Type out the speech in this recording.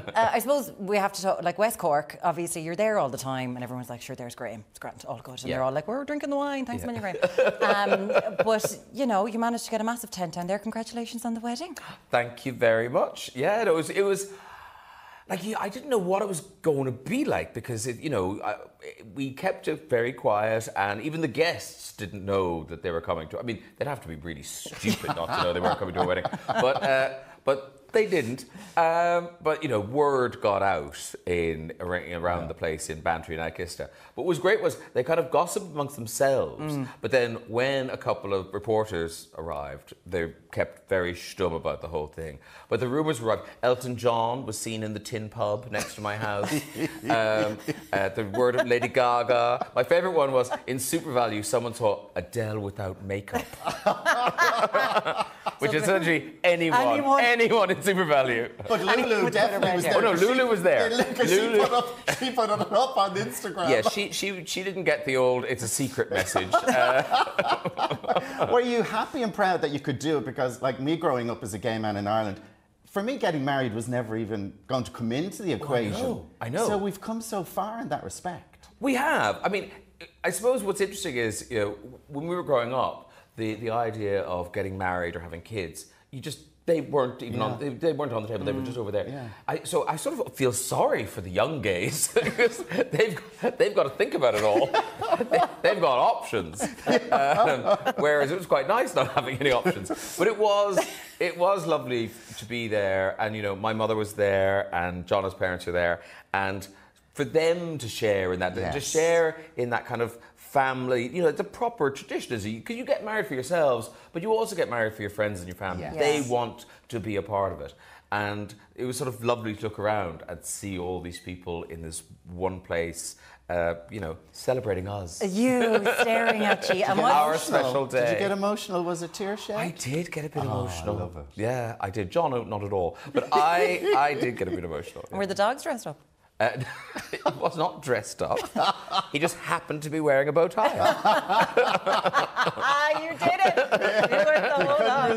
I suppose we have to talk, like West Cork, obviously you're there all the time and everyone's like, sure, there's Graham, it's grand, all good. And they're all like, we're drinking the wine, thanks a million, Graham. But, you know, you managed to get a massive tent down there. Congratulations on the wedding. Thank you very much. Yeah, it was like, I didn't know what it was going to be like because, we kept it very quiet and even the guests didn't know that they were coming to... I mean, they'd have to be really stupid not to know they weren't coming to a wedding. But they didn't. But, word got out around the place in Bantry and Aghista. What was great was they kind of gossiped amongst themselves. But then when a couple of reporters arrived, they kept very stum about the whole thing. But the rumours were up. Elton John was seen in the Tin Pub next to my house. The word of Lady Gaga. My favourite one was, in Super Value, someone saw Adele without makeup. Which is essentially anyone in Super Value. But Lulu definitely was there. Oh no, Lulu was there. She put it up on Instagram. Yeah, she didn't get the old "it's a secret" message. Were you happy and proud that you could do it? Because, like me, growing up as a gay man in Ireland, for me, getting married was never even going to come into the equation. I know. So we've come so far in that respect. We have. I mean, I suppose what's interesting is, when we were growing up, the idea of getting married or having kids, they weren't even on. They weren't on the table. They were just over there. Yeah. So I sort of feel sorry for the young gays because they've got to think about it all. They've got options, whereas it was quite nice not having any options. But it was lovely to be there, and my mother was there, and John's parents were there, and for them to share in that, to share in that kind of family, the proper tradition is because you get married for yourselves, but you also get married for your friends and your family. Yes. They want to be a part of it. And it was sort of lovely to look around and see all these people in this one place, celebrating us. You staring at you. And our special day. Did you get emotional? Was it tear shed? I did get a bit emotional. I love it. Yeah, I did. John, not at all. But I did get a bit emotional. Yeah. were the dogs dressed up? He was not dressed up. He just happened to be wearing a bow tie. You did it! You were the whole lot.